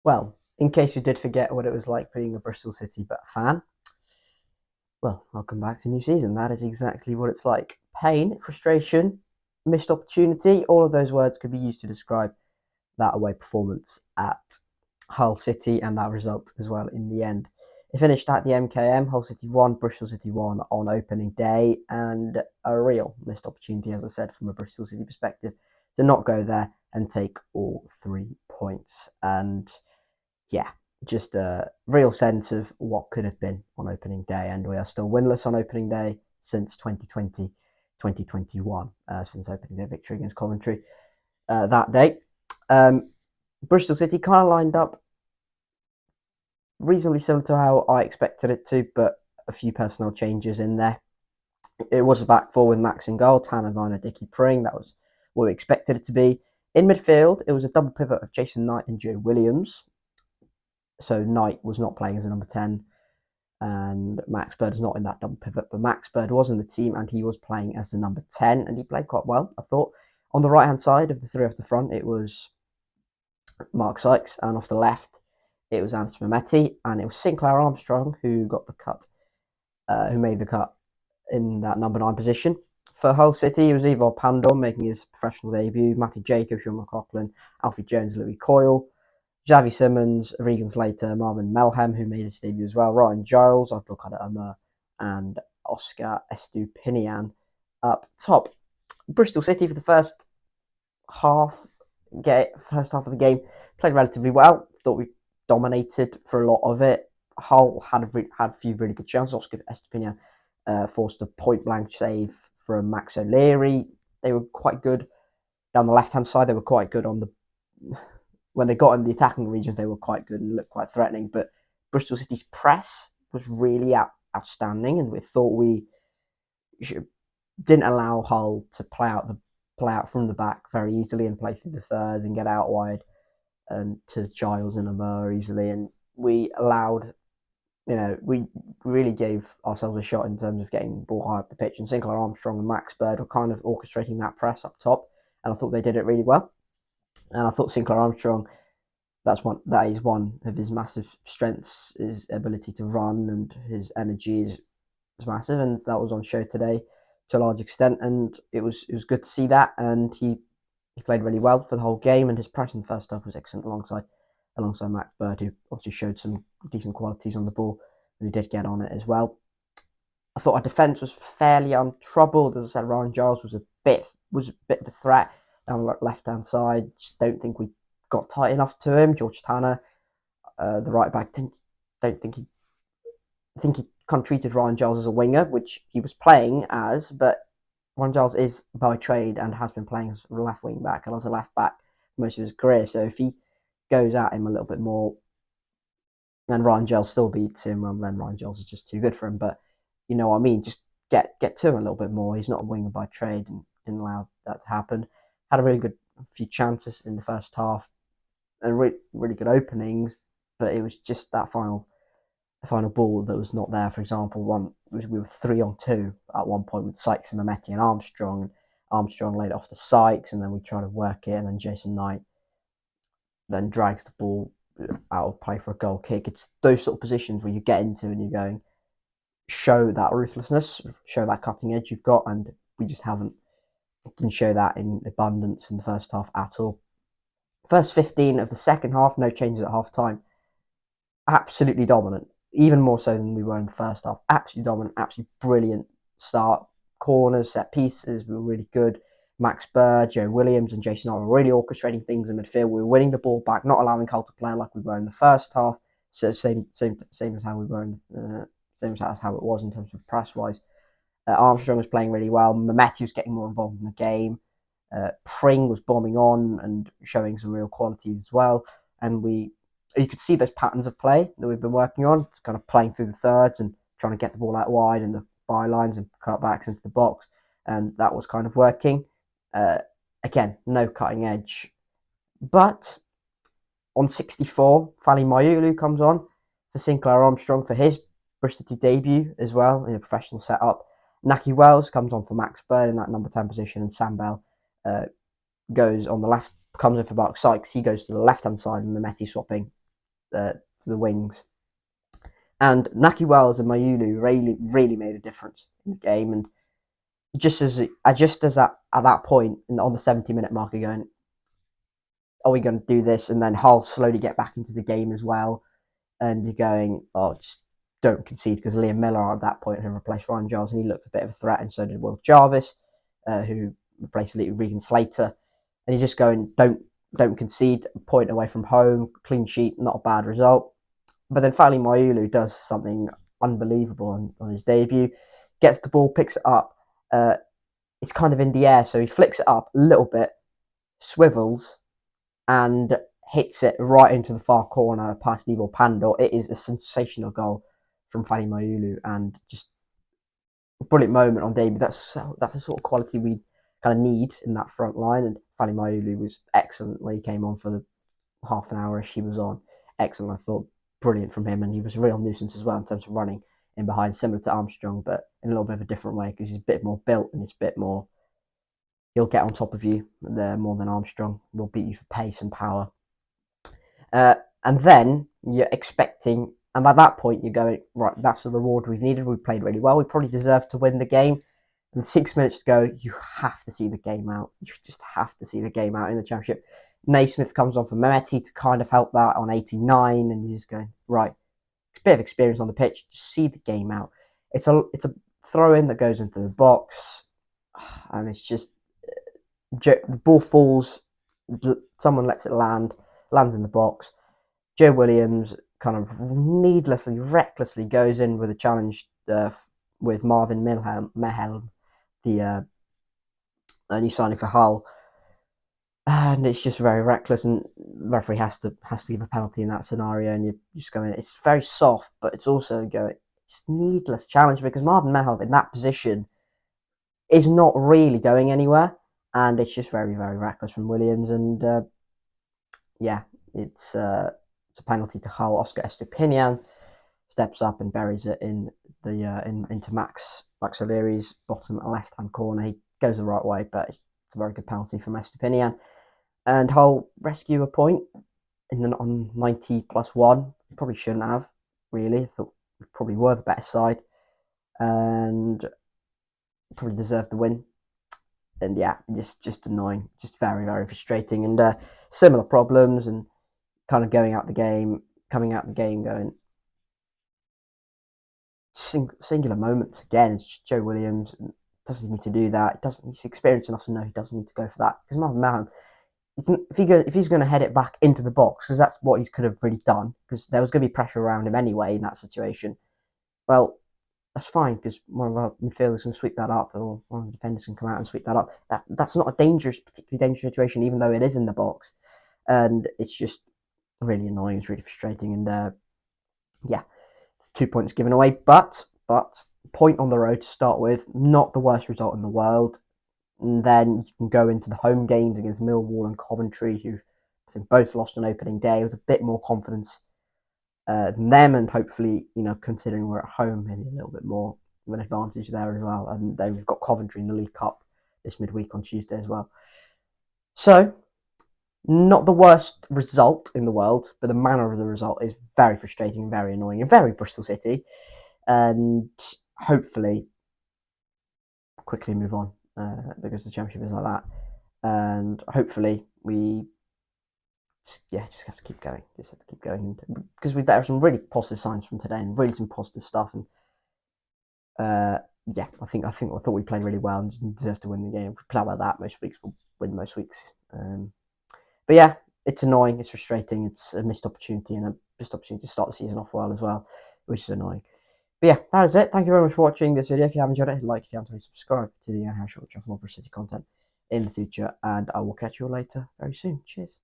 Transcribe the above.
Well, in case you did forget what it was like being a Bristol City fan, well, welcome back to new season. That is exactly what it's like. Pain, frustration, missed opportunity, all of those words could be used to describe that away performance at Hull City and that result as well in the end. It finished at the MKM, Hull City 1, Bristol City 1 on opening day, and a real missed opportunity, as I said, from a Bristol City perspective, to not go there and take all 3 points. And yeah, just a real sense of what could have been on opening day. And we are still winless on opening day since 2020, 2021, since opening day victory against Coventry that day. Bristol City kind of lined up reasonably similar to how I expected it to, but a few personnel changes in there. It was a back four with Max in goal, Tanner, Viner, Dicky Pring. That was what we expected it to be. In midfield, it was a double pivot of Jason Knight and Joe Williams. So Knight was not playing as a number 10, and Max Bird is not in that double pivot, but Max Bird was in the team and he was playing as the number 10, and he played quite well, I thought. On the right hand side of the three off the front, it was Mark Sykes, and off the left, it was Ants Mehmeti, and it was Sinclair Armstrong who got the cut, who made the cut in that number 9 position. For Hull City, it was Ivor Pandon making his professional debut, Matty Jacobs, Sean McLaughlin, Alfie Jones, Louis Coyle, Javi Simmons, Regan Slater, Marvin Melhem, who made his debut as well, Ryan Giles, Abdulkader Umar, and Oscar Estupinan up top. Bristol City for the first half of the game played relatively well. Thought we dominated for a lot of it. Hull had a few really good chances. Oscar Estupinan forced a point blank save from Max O'Leary. They were quite good down the left hand side. They were quite good on the when they got in the attacking regions. They were quite good and looked quite threatening. But Bristol City's press was really outstanding, and we thought we didn't allow Hull to play out from the back very easily and play through the thirds and get out wide and to Giles and Amur easily. And we allowed, we really gave ourselves a shot in terms of getting the ball high up the pitch. And Sinclair Armstrong and Max Bird were kind of orchestrating that press up top, and I thought they did it really well. And I thought Sinclair Armstrong, that is one of his massive strengths, his ability to run, and his energy is massive, and that was on show today to a large extent, and it was good to see that. And he played really well for the whole game, and his press in the first half was excellent alongside Max Bird, who obviously showed some decent qualities on the ball, and he did get on it as well. I thought our defence was fairly untroubled. As I said, Ryan Giles was a bit of a threat down the left hand side. Just don't think we got tight enough to him. George Tanner, the right back, I think he kind of treated Ryan Giles as a winger, which he was playing as, but Ryan Giles is by trade and has been playing as a left wing back and as a left back for most of his career. So if he goes at him a little bit more, and Ryan Giles still beats him, well, then Ryan Giles is just too good for him. But you know what I mean? Just get to him a little bit more. He's not a winger by trade, and didn't allow that to happen. Had a really good few chances in the first half and really good openings, but it was just that final ball that was not there. For example, we were 3-on-2 at one point with Sykes and Mehmeti and Armstrong. Armstrong laid it off to Sykes, and then we tried to work it, and then Jason Knight then drags the ball out of play for a goal kick. It's those sort of positions where you get into and you're going, show that ruthlessness, show that cutting edge you've got, and we just didn't show that in abundance in the first half at all. First 15 of the second half, no changes at half time. Absolutely dominant, even more so than we were in the first half. Absolutely dominant, absolutely brilliant start. Corners, set pieces, we were really good. Max Bird, Joe Williams, and Jason Knight were really orchestrating things in midfield. We were winning the ball back, not allowing Hull to play like we were in the first half. So same as how we were same as how it was in terms of press wise. Armstrong was playing really well. Mehmeti was getting more involved in the game. Pring was bombing on and showing some real qualities as well. And you could see those patterns of play that we've been working on, kind of playing through the thirds and trying to get the ball out wide and the bylines and cutbacks into the box. And that was kind of working. Again, no cutting edge. But on 64, Fally Mayulu comes on for Sinclair Armstrong for his Bristol City debut as well in a professional setup. Naki Wells comes on for Max Bird in that number 10 position, and Sam Bell goes on the left, comes in for Mark Sykes. He goes to the left-hand side, and Mehmeti swapping to the wings. And Naki Wells and Mayulu really made a difference in the game. And just as at that point on the 70-minute mark, you're going, are we going to do this? And then Hull slowly get back into the game as well. And you're going, oh, just don't concede, because Liam Miller at that point had replaced Ryan Giles, and he looked a bit of a threat, and so did Will Jarvis, who replaced Regan Slater. And you're just going, don't concede, a point away from home, clean sheet, not a bad result. But then finally Mayulu does something unbelievable on his debut, gets the ball, picks it up. It's kind of in the air, so he flicks it up a little bit, swivels, and hits it right into the far corner past Ivo Pandor. It is a sensational goal from Fani Mayulu, and just a brilliant moment on debut. That's the sort of quality we kind of need in that front line. And Fani Mayulu was excellent when he came on for the half an hour she was on. Excellent, I thought. Brilliant from him, and he was a real nuisance as well in terms of running in behind, similar to Armstrong, but in a little bit of a different way, because he's a bit more built and he's a bit more. He'll get on top of you there more than Armstrong. Will beat you for pace and power. And then you're expecting, and at that point you're going, right, that's the reward we've needed. We played really well. We probably deserved to win the game. And 6 minutes to go, you have to see the game out. You just have to see the game out in the Championship. Naismith comes on for Mehmeti to kind of help that on 89, and he's going, right, a bit of experience on the pitch, just see the game out. It's a throw-in that goes into the box, and it's just, the ball falls, someone lets it land, lands in the box. Joe Williams kind of needlessly, recklessly goes in with a challenge with Marvin Mehelm, the new signing for Hull. And it's just very reckless, and the referee has to give a penalty in that scenario, and you're just going, it's very soft, but it's also going, it's needless challenge, because Marvin Mehelm in that position is not really going anywhere, and it's just very, very reckless from Williams. And yeah, it's a penalty to Hull. Oscar Estupinan steps up and buries it in the into Max O'Leary's bottom left hand corner. He goes the right way, but it's a very good penalty from Estupinan. And Hull rescue a point on 90+1. Probably shouldn't have, really. I thought we probably were the better side, and probably deserved the win. And yeah, just annoying, just very, very frustrating. And similar problems, and kind of coming out the game going, singular moments again. It's Joe Williams doesn't need to do that. He's experienced enough to know he doesn't need to go for that, because Marvin Mehelm, if he's going to head it back into the box, because that's what he could have really done, because there was going to be pressure around him anyway in that situation, well, that's fine, because one of our midfielders can sweep that up, or one of the defenders can come out and sweep that up. That's not a particularly dangerous situation, even though it is in the box. And it's just really annoying. It's really frustrating. And yeah, 2 points given away, but point on the road to start with, not the worst result in the world. And then you can go into the home games against Millwall and Coventry, who I think both lost on opening day, with a bit more confidence than them, and hopefully, considering we're at home, maybe a little bit more of an advantage there as well. And then we've got Coventry in the League Cup this midweek on Tuesday as well. So, not the worst result in the world, but the manner of the result is very frustrating, very annoying, and very Bristol City. And hopefully, quickly move on, because the Championship is like that. And hopefully we just have to keep going. Just have to keep going, because there are some really positive signs from today, and really some positive stuff. And yeah, I thought we played really well and deserved to win the game. If we play like that most weeks, we'll win most weeks. But yeah, it's annoying, it's frustrating, it's a missed opportunity, and a missed opportunity to start the season off well as well, which is annoying. But yeah, that is it. Thank you very much for watching this video. If you have enjoyed it, hit like. If you haven't already, subscribe to the Harry Short for more Bristol City content in the future, and I will catch you all later very soon. Cheers.